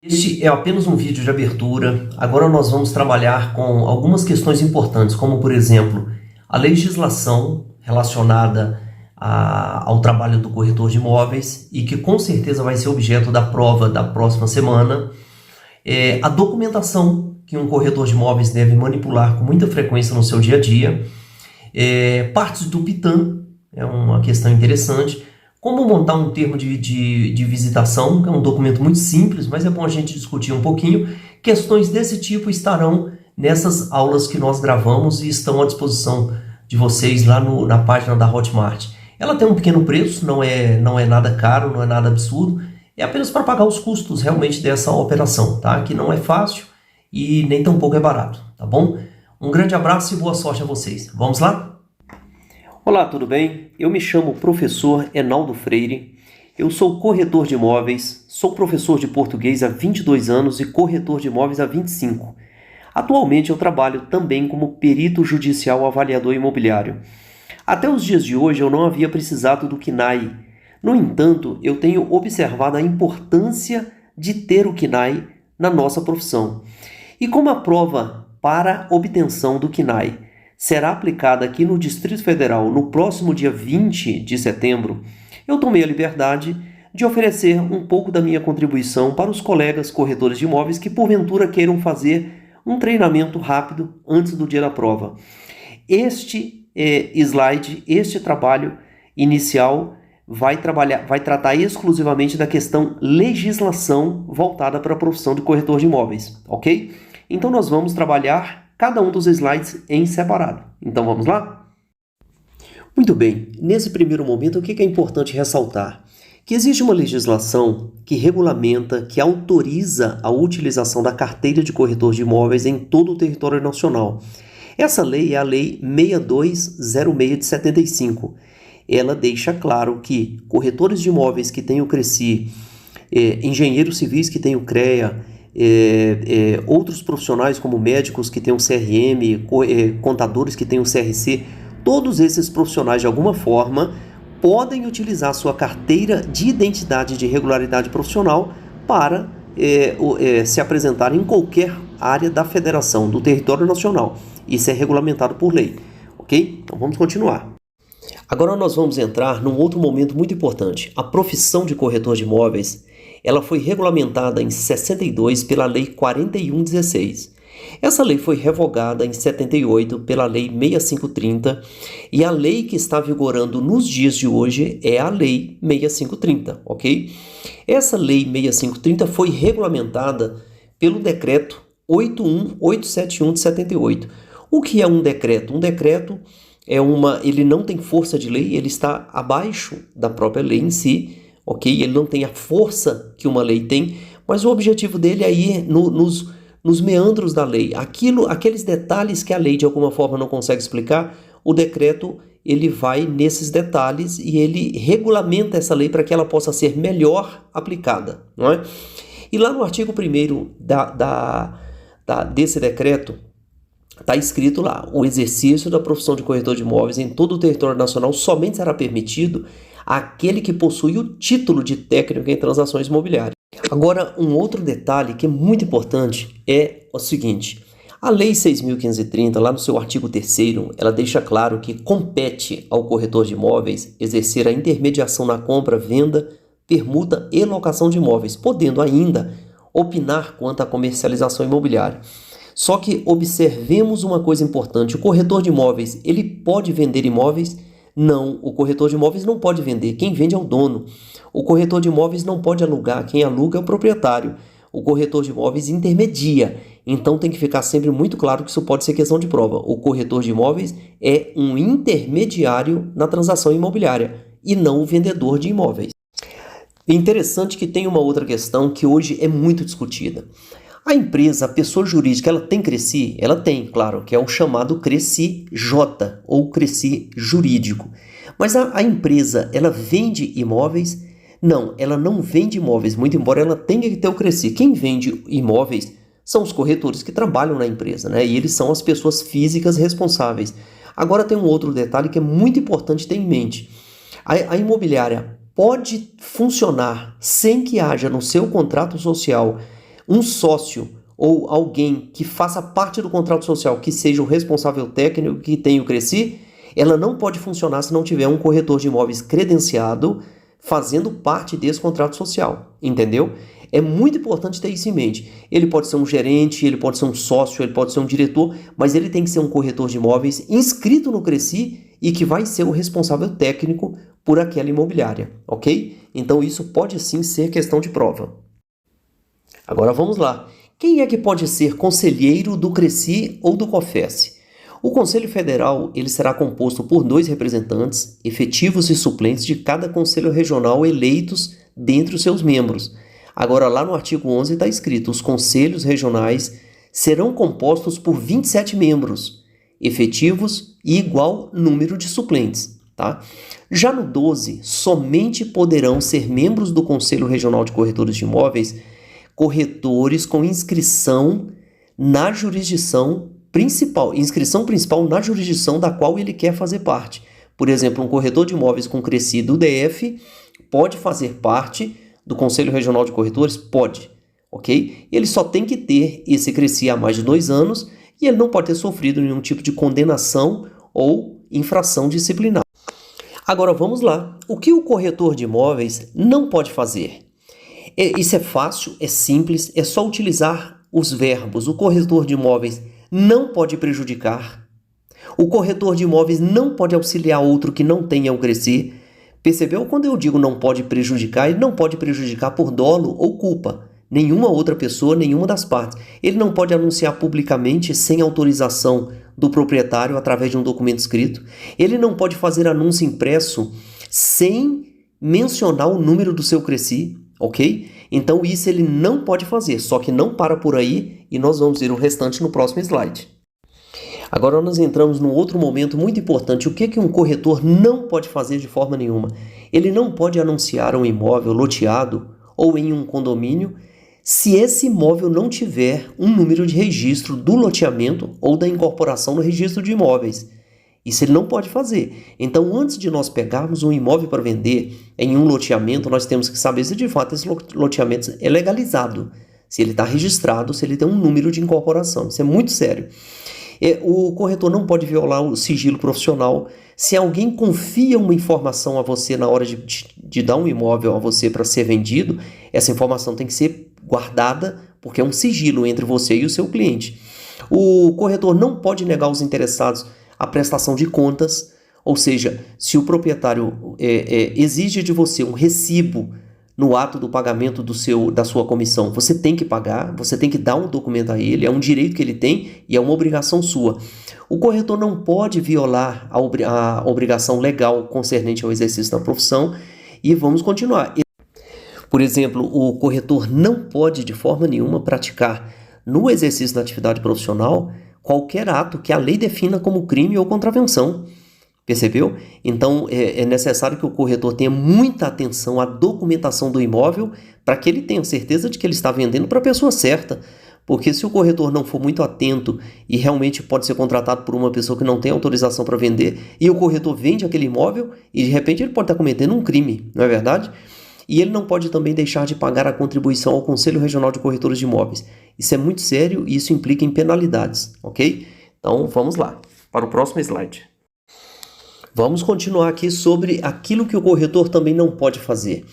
Este é apenas um vídeo de abertura. Agora nós vamos trabalhar com algumas questões importantes, como por exemplo, a legislação relacionada ao trabalho do corretor de imóveis e que com certeza vai ser objeto da prova da próxima semana. A documentação que um corretor de imóveis deve manipular com muita frequência no seu dia a dia. Partes do PITAM, é uma questão interessante. Como montar um termo de visitação, que é um documento muito simples, mas é bom a gente discutir um pouquinho. Questões desse tipo estarão nessas aulas que nós gravamos e estão à disposição de vocês lá na página da Hotmart. Ela tem um pequeno preço, não é nada caro, não é nada absurdo, é apenas para pagar os custos realmente dessa operação, tá? Que não é fácil e nem tampouco é barato, tá bom? Um grande abraço e boa sorte a vocês. Vamos lá? Olá, tudo bem? Eu me chamo professor Enaldo Freire, eu sou corretor de imóveis, sou professor de português há 22 anos e corretor de imóveis há 25. Atualmente eu trabalho também como perito judicial avaliador imobiliário. Até os dias de hoje eu não havia precisado do KNAI. No entanto, eu tenho observado a importância de ter o KNAI na nossa profissão. E como a prova para obtenção do KNAI será aplicada aqui no Distrito Federal no próximo dia 20 de setembro, eu tomei a liberdade de oferecer um pouco da minha contribuição para os colegas corretores de imóveis que porventura queiram fazer um treinamento rápido antes do dia da prova. Este slide, este trabalho inicial vai tratar exclusivamente da questão legislação voltada para a profissão de corretor de imóveis, ok? Então nós vamos trabalhar cada um dos slides em separado. Então vamos lá? Muito bem, nesse primeiro momento o que é importante ressaltar? Que existe uma legislação que regulamenta, que autoriza a utilização da carteira de corretor de imóveis em todo o território nacional. Essa lei é a Lei 6206 de 75. Ela deixa claro que corretores de imóveis que têm o CRECI, engenheiros civis que têm o CREA, outros profissionais como médicos que têm o CRM, contadores que têm o CRC, todos esses profissionais de alguma forma podem utilizar sua carteira de identidade de regularidade profissional para se apresentar em qualquer área da federação, do território nacional. Isso é regulamentado por lei, ok? Então vamos continuar. Agora nós vamos entrar num outro momento muito importante. A profissão de corretor de imóveis, ela foi regulamentada em 62 pela Lei 4116. Essa lei foi revogada em 78 pela Lei 6530 e a lei que está vigorando nos dias de hoje é a Lei 6530, ok? Essa Lei 6530 foi regulamentada pelo Decreto 81871 de 78. O que é um decreto? Um decreto ele não tem força de lei, ele está abaixo da própria lei em si, ok? Ele não tem a força que uma lei tem, mas o objetivo dele é ir nos meandros da lei. Aqueles detalhes que a lei de alguma forma não consegue explicar, o decreto ele vai nesses detalhes e ele regulamenta essa lei para que ela possa ser melhor aplicada, não é? E lá no artigo 1º desse decreto, está escrito lá: o exercício da profissão de corretor de imóveis em todo o território nacional somente será permitido àquele que possui o título de técnico em transações imobiliárias. Agora, um outro detalhe que é muito importante é o seguinte: a Lei 6.530, lá no seu artigo 3º, ela deixa claro que compete ao corretor de imóveis exercer a intermediação na compra, venda, permuta e locação de imóveis, podendo ainda opinar quanto à comercialização imobiliária. Só que observemos uma coisa importante: o corretor de imóveis, ele pode vender imóveis? Não, o corretor de imóveis não pode vender, quem vende é o dono. O corretor de imóveis não pode alugar, quem aluga é o proprietário. O corretor de imóveis intermedia, então tem que ficar sempre muito claro que isso pode ser questão de prova. O corretor de imóveis é um intermediário na transação imobiliária e não o vendedor de imóveis. É interessante que tem uma outra questão que hoje é muito discutida. A empresa, a pessoa jurídica, ela tem CRECI? Ela tem, claro, que é o chamado CRECI-J ou CRECI jurídico. Mas a empresa, ela vende imóveis? Não, ela não vende imóveis, muito embora ela tenha que ter o CRECI. Quem vende imóveis são os corretores que trabalham na empresa, né? E eles são as pessoas físicas responsáveis. Agora tem um outro detalhe que é muito importante ter em mente. A imobiliária pode funcionar sem que haja no seu contrato social um sócio ou alguém que faça parte do contrato social, que seja o responsável técnico, que tenha o Cresci, ela não pode funcionar se não tiver um corretor de imóveis credenciado fazendo parte desse contrato social, entendeu? É muito importante ter isso em mente. Ele pode ser um gerente, ele pode ser um sócio, ele pode ser um diretor, mas ele tem que ser um corretor de imóveis inscrito no Cresci e que vai ser o responsável técnico por aquela imobiliária, ok? Então isso pode sim ser questão de prova. Agora vamos lá. Quem é que pode ser conselheiro do Cresci ou do COFES? O Conselho Federal ele será composto por 2 representantes, efetivos e suplentes de cada Conselho Regional eleitos dentre os seus membros. Agora lá no artigo 11 está escrito, os Conselhos Regionais serão compostos por 27 membros, efetivos e igual número de suplentes. Tá? Já no 12, somente poderão ser membros do Conselho Regional de Corretores de Imóveis corretores com inscrição na jurisdição principal na jurisdição da qual ele quer fazer parte. Por exemplo, um corretor de imóveis com Cresci do DF pode fazer parte do Conselho Regional de Corretores? Pode, ok? Ele só tem que ter esse Cresci há mais de 2 anos e ele não pode ter sofrido nenhum tipo de condenação ou infração disciplinar. Agora vamos lá. O que o corretor de imóveis não pode fazer? Isso é fácil, é simples, é só utilizar os verbos. O corretor de imóveis não pode prejudicar. O corretor de imóveis não pode auxiliar outro que não tenha o Cresci. Percebeu? Quando eu digo não pode prejudicar, ele não pode prejudicar por dolo ou culpa. Nenhuma outra pessoa, nenhuma das partes. Ele não pode anunciar publicamente sem autorização do proprietário através de um documento escrito. Ele não pode fazer anúncio impresso sem mencionar o número do seu Cresci. Ok? Então isso ele não pode fazer, só que não para por aí e nós vamos ver o restante no próximo slide. Agora nós entramos num outro momento muito importante. O que um corretor não pode fazer de forma nenhuma? Ele não pode anunciar um imóvel loteado ou em um condomínio se esse imóvel não tiver um número de registro do loteamento ou da incorporação no registro de imóveis. Isso ele não pode fazer. Então, antes de nós pegarmos um imóvel para vender em um loteamento, nós temos que saber se de fato esse loteamento é legalizado, se ele está registrado, se ele tem um número de incorporação. Isso é muito sério. O corretor não pode violar o sigilo profissional. Se alguém confia uma informação a você na hora de dar um imóvel a você para ser vendido, essa informação tem que ser guardada, porque é um sigilo entre você e o seu cliente. O corretor não pode negar aos interessados a prestação de contas, ou seja, se o proprietário exige de você um recibo no ato do pagamento da sua comissão, você tem que pagar, você tem que dar um documento a ele, é um direito que ele tem e é uma obrigação sua. O corretor não pode violar a obrigação legal concernente ao exercício da profissão e vamos continuar. Por exemplo, o corretor não pode de forma nenhuma praticar no exercício da atividade profissional qualquer ato que a lei defina como crime ou contravenção. Percebeu? Então é necessário que o corretor tenha muita atenção à documentação do imóvel para que ele tenha certeza de que ele está vendendo para a pessoa certa. Porque se o corretor não for muito atento e realmente pode ser contratado por uma pessoa que não tem autorização para vender e o corretor vende aquele imóvel e de repente ele pode estar cometendo um crime, não é verdade? E ele não pode também deixar de pagar a contribuição ao Conselho Regional de Corretores de Imóveis. Isso é muito sério e isso implica em penalidades, ok? Então vamos lá, para o próximo slide. Vamos continuar aqui sobre aquilo que o corretor também não pode fazer.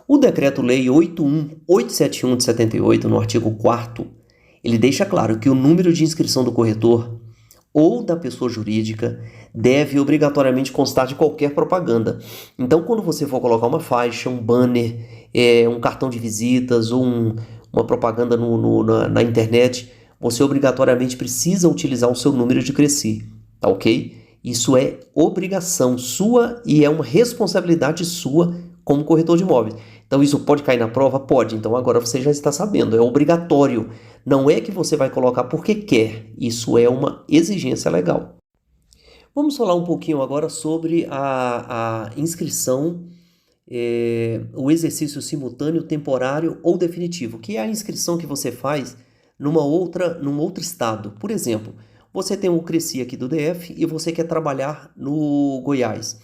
O Decreto-Lei 81871 de 78, no artigo 4º, ele deixa claro que o número de inscrição do corretor ou da pessoa jurídica deve obrigatoriamente constar de qualquer propaganda. Então, quando você for colocar uma faixa, um banner, um cartão de visitas ou uma propaganda na internet, você obrigatoriamente precisa utilizar o seu número de Cresci, tá ok? Isso é obrigação sua e é uma responsabilidade sua como corretor de imóveis. Então isso pode cair na prova? Pode. Então agora você já está sabendo, é obrigatório. Não é que você vai colocar porque quer, isso é uma exigência legal. Vamos falar um pouquinho agora sobre a inscrição, o exercício simultâneo, temporário ou definitivo, que é a inscrição que você faz num outro estado. Por exemplo, você tem um Cresci aqui do DF e você quer trabalhar no Goiás.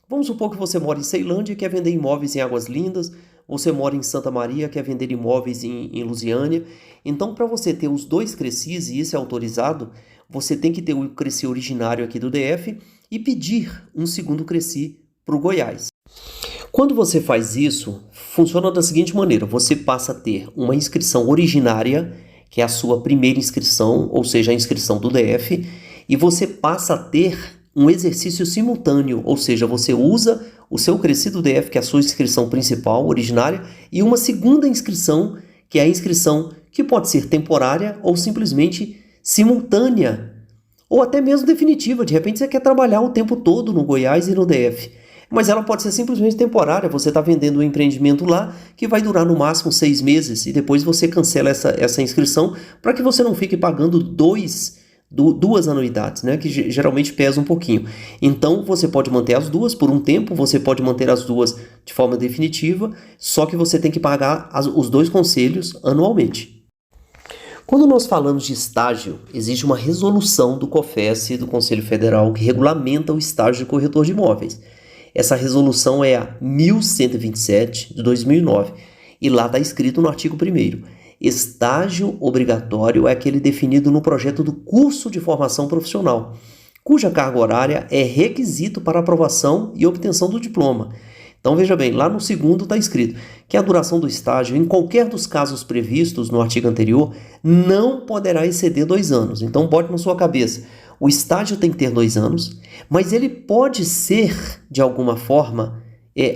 Vamos supor que você mora em Ceilândia e quer vender imóveis em Águas Lindas, você mora em Santa Maria, quer vender imóveis em Lusiânia. Então, para você ter os dois CRECIs, e isso é autorizado, você tem que ter o CRECI originário aqui do DF e pedir um segundo CRECI para o Goiás. Quando você faz isso, funciona da seguinte maneira: você passa a ter uma inscrição originária, que é a sua primeira inscrição, ou seja, a inscrição do DF, e você passa a ter um exercício simultâneo, ou seja, você usa o seu CRECI do DF, que é a sua inscrição principal, originária, e uma segunda inscrição, que é a inscrição que pode ser temporária ou simplesmente simultânea, ou até mesmo definitiva. De repente você quer trabalhar o tempo todo no Goiás e no DF, mas ela pode ser simplesmente temporária. Você está vendendo um empreendimento lá que vai durar no máximo 6 meses e depois você cancela essa inscrição para que você não fique pagando duas anuidades, né, que geralmente pesa um pouquinho. Então você pode manter as duas por um tempo, você pode manter as duas de forma definitiva, só que você tem que pagar os dois conselhos anualmente. Quando nós falamos de estágio, existe uma resolução do COFES, do Conselho Federal, que regulamenta o estágio de corretor de imóveis. Essa resolução é a 1127 de 2009 e lá está escrito no artigo 1º: estágio obrigatório é aquele definido no projeto do curso de formação profissional, cuja carga horária é requisito para aprovação e obtenção do diploma. Então veja bem, lá no segundo está escrito que a duração do estágio, em qualquer dos casos previstos no artigo anterior, não poderá exceder 2 anos. Então bote na sua cabeça: o estágio tem que ter 2 anos, mas ele pode ser, de alguma forma,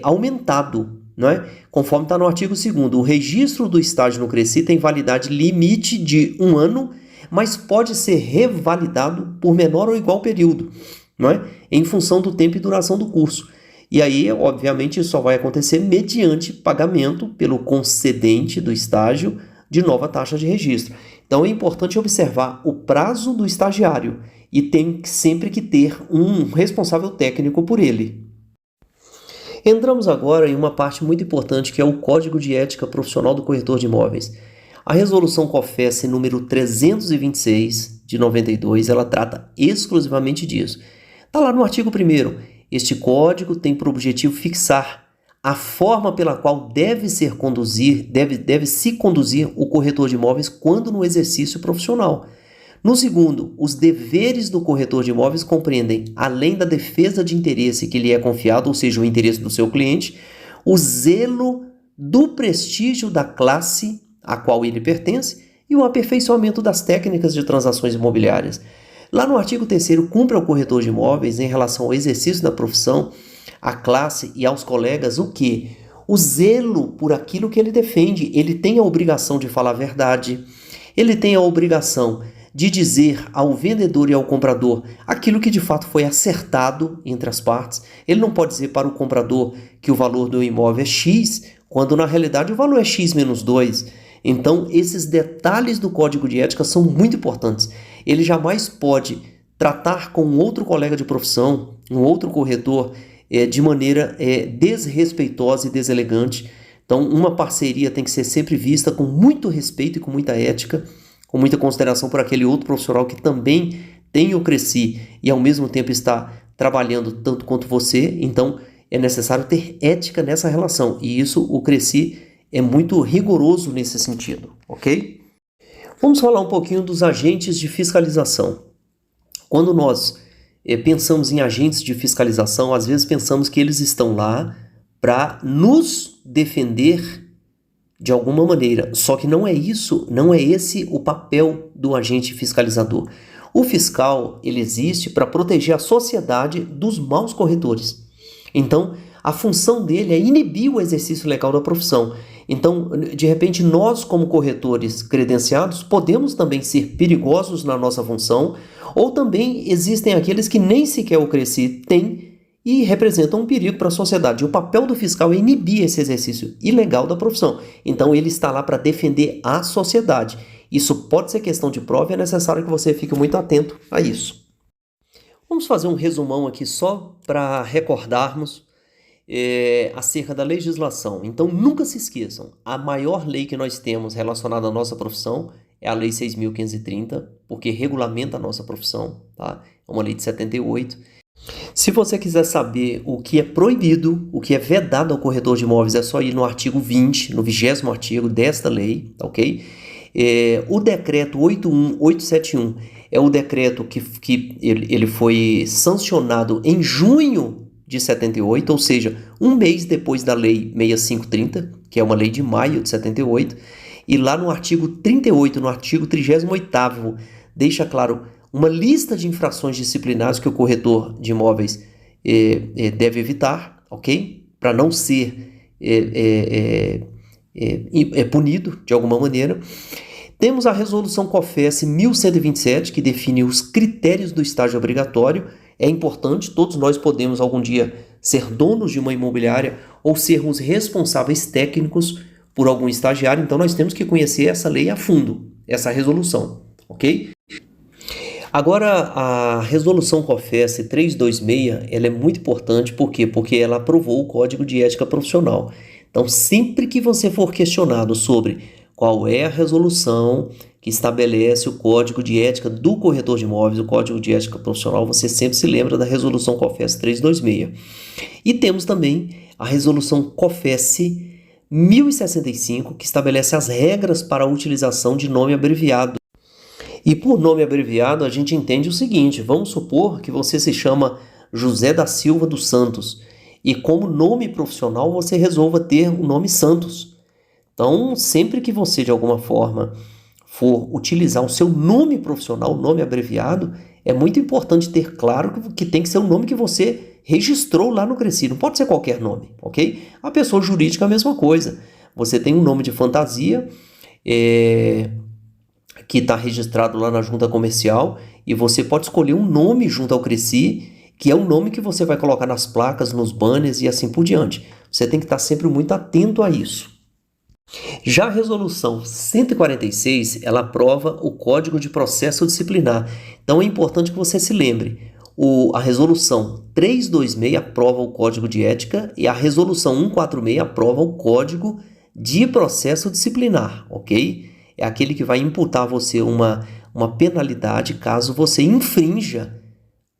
aumentado, não é? Conforme está no artigo 2º, o registro do estágio no CRECI tem validade limite de 1 ano, mas pode ser revalidado por menor ou igual período, não é? Em função do tempo e duração do curso. E aí, obviamente, isso só vai acontecer mediante pagamento pelo concedente do estágio de nova taxa de registro. Então é importante observar o prazo do estagiário e tem sempre que ter um responsável técnico por ele. Entramos agora em uma parte muito importante, que é o Código de Ética Profissional do Corretor de Imóveis. A resolução COFES número 326 de 92, ela trata exclusivamente disso. Está lá no artigo 1º. Este código tem por objetivo fixar a forma pela qual deve se conduzir o corretor de imóveis quando no exercício profissional. No segundo, os deveres do corretor de imóveis compreendem, além da defesa de interesse que lhe é confiado, ou seja, o interesse do seu cliente, o zelo do prestígio da classe a qual ele pertence e o aperfeiçoamento das técnicas de transações imobiliárias. Lá no artigo 3º, cumpre ao corretor de imóveis, em relação ao exercício da profissão, à classe e aos colegas, o quê? O zelo por aquilo que ele defende. Ele tem a obrigação de falar a verdade, ele tem a obrigação de dizer ao vendedor e ao comprador aquilo que de fato foi acertado entre as partes. Ele não pode dizer para o comprador que o valor do imóvel é X, quando na realidade o valor é X menos 2. Então, esses detalhes do Código de Ética são muito importantes. Ele jamais pode tratar com um outro colega de profissão, um outro corretor, de maneira desrespeitosa e deselegante. Então, uma parceria tem que ser sempre vista com muito respeito e com muita ética, com muita consideração por aquele outro profissional que também tem o CRECI e ao mesmo tempo está trabalhando tanto quanto você. Então, é necessário ter ética nessa relação, e isso o CRECI é muito rigoroso nesse sentido, ok? Vamos falar um pouquinho dos agentes de fiscalização. Quando nós pensamos em agentes de fiscalização, às vezes pensamos que eles estão lá para nos defender de alguma maneira, só que não é isso, não é esse o papel do agente fiscalizador. O fiscal, ele existe para proteger a sociedade dos maus corretores. Então, a função dele é inibir o exercício legal da profissão. Então, de repente, nós como corretores credenciados podemos também ser perigosos na nossa função, ou também existem aqueles que nem sequer o CRECI têm e representam um perigo para a sociedade. O papel do fiscal é inibir esse exercício ilegal da profissão. Então, ele está lá para defender a sociedade. Isso pode ser questão de prova e é necessário que você fique muito atento a isso. Vamos fazer um resumão aqui só para recordarmos acerca da legislação. Então, nunca se esqueçam, a maior lei que nós temos relacionada à nossa profissão é a Lei 6.530, porque regulamenta a nossa profissão, tá? É uma lei de 78. Se você quiser saber o que é proibido, o que é vedado ao corretor de imóveis, é só ir no artigo 20, no 20º artigo desta lei, ok? O decreto 81871 é o decreto que ele foi sancionado em junho de 78, ou seja, um mês depois da lei 6530, que é uma lei de maio de 78, e lá no artigo 38, no artigo 38º, deixa claro uma lista de infrações disciplinares que o corretor de imóveis deve evitar, ok? Para não ser punido de alguma maneira. Temos a resolução COFES 1127, que define os critérios do estágio obrigatório. É importante, todos nós podemos algum dia ser donos de uma imobiliária ou sermos responsáveis técnicos por algum estagiário, então nós temos que conhecer essa lei a fundo, essa resolução, ok? Agora, a resolução COFES 326, ela é muito importante, por quê? Porque ela aprovou o Código de Ética Profissional. Então, sempre que você for questionado sobre qual é a resolução que estabelece o Código de Ética do corretor de imóveis, o Código de Ética Profissional, você sempre se lembra da resolução COFES 326. E temos também a resolução COFES 1065, que estabelece as regras para a utilização de nome abreviado. E por nome abreviado a gente entende o seguinte: vamos supor que você se chama José da Silva dos Santos e como nome profissional você resolva ter o nome Santos. Então, sempre que você de alguma forma for utilizar o seu nome profissional, nome abreviado, é muito importante ter claro que tem que ser o nome que você registrou lá no Cresci, não pode ser qualquer nome, ok? A pessoa jurídica é a mesma coisa. Você tem um nome de fantasia, que está registrado lá na junta comercial, e você pode escolher um nome junto ao Cresci, que é um nome que você vai colocar nas placas, nos banners e assim por diante. Você tem que estar sempre muito atento a isso. Já a resolução 146, ela aprova o Código de Processo Disciplinar. Então é importante que você se lembre. A resolução 326 aprova o Código de Ética e a resolução 146 aprova o Código de Processo Disciplinar, ok? É aquele que vai imputar a você uma penalidade caso você infrinja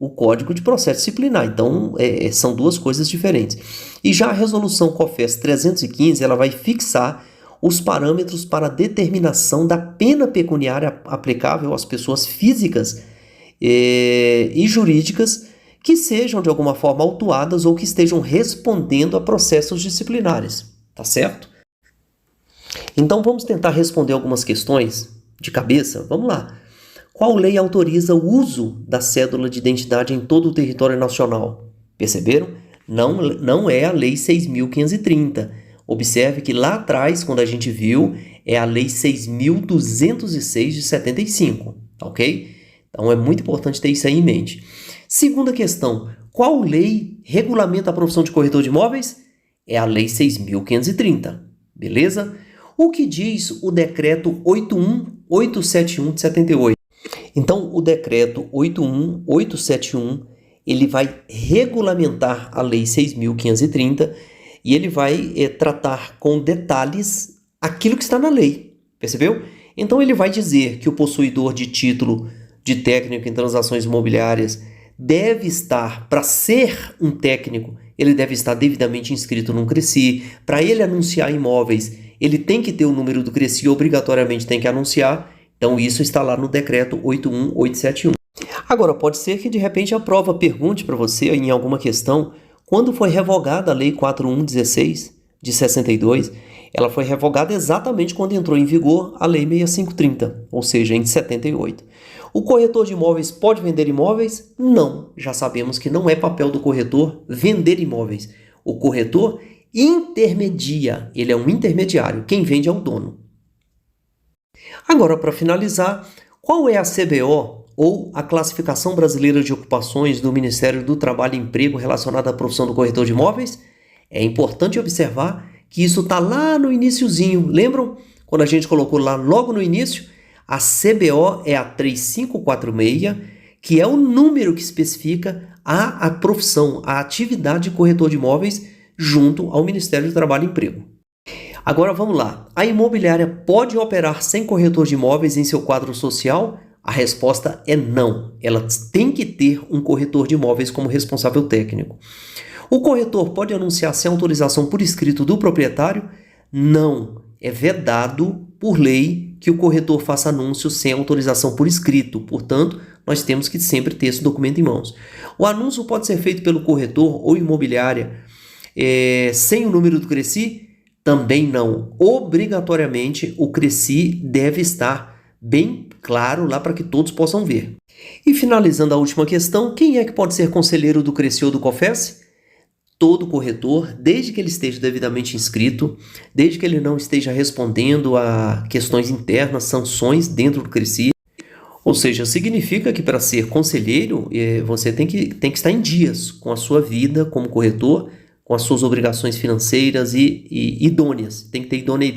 o Código de Processo Disciplinar. Então, são duas coisas diferentes. E já a resolução COFES 315, ela vai fixar os parâmetros para a determinação da pena pecuniária aplicável às pessoas físicas e jurídicas que sejam de alguma forma autuadas ou que estejam respondendo a processos disciplinares, tá certo? Então vamos tentar responder algumas questões de cabeça. Vamos lá. Qual lei autoriza o uso da cédula de identidade em todo o território nacional? Perceberam? Não é a Lei 6.530. Observe que lá atrás, quando a gente viu, é a Lei 6.206 de 75, ok? Então é muito importante ter isso aí em mente. Segunda questão, qual lei regulamenta a profissão de corretor de imóveis? É a Lei 6.530, beleza? O que diz o decreto 81871 de 78? Então, o decreto 81871, ele vai regulamentar a Lei 6.530 e ele vai tratar com detalhes aquilo que está na lei, percebeu? Então, ele vai dizer que o possuidor de título de técnico em transações imobiliárias deve estar, para ser um técnico, ele deve estar devidamente inscrito no Cresci. Para ele anunciar imóveis, ele tem que ter o número do Cresci, obrigatoriamente tem que anunciar. Então isso está lá no decreto 81871. Agora, pode ser que de repente a prova pergunte para você em alguma questão, quando foi revogada a Lei 4116 de 62, ela foi revogada exatamente quando entrou em vigor a Lei 6530, ou seja, em 78. O corretor de imóveis pode vender imóveis? Não, já sabemos que não é papel do corretor vender imóveis. O corretor intermedia, ele é um intermediário, quem vende é o dono. Agora, para finalizar, qual é a CBO, ou a Classificação Brasileira de Ocupações do Ministério do Trabalho e Emprego relacionada à profissão do corretor de imóveis? É importante observar que isso está lá no iniciozinho, lembram? Quando a gente colocou lá logo no início, a CBO é a 3546, que é o número que especifica a profissão, a atividade de corretor de imóveis junto ao Ministério do Trabalho e Emprego. Agora vamos lá. A imobiliária pode operar sem corretor de imóveis em seu quadro social? A resposta é não. Ela tem que ter um corretor de imóveis como responsável técnico. O corretor pode anunciar sem autorização por escrito do proprietário? Não. É vedado por lei que o corretor faça anúncio sem autorização por escrito. Portanto, nós temos que sempre ter esse documento em mãos. O anúncio pode ser feito pelo corretor ou imobiliária sem o número do CRECI? Também não. Obrigatoriamente, o CRECI deve estar bem claro lá para que todos possam ver. E finalizando a última questão, quem é que pode ser conselheiro do CRECI ou do COFES? Todo corretor, desde que ele esteja devidamente inscrito, desde que ele não esteja respondendo a questões internas, sanções dentro do CRECI. Ou seja, significa que para ser conselheiro, você tem que estar em dias com a sua vida como corretor, com as suas obrigações financeiras e idôneas. Tem que ter idoneidade.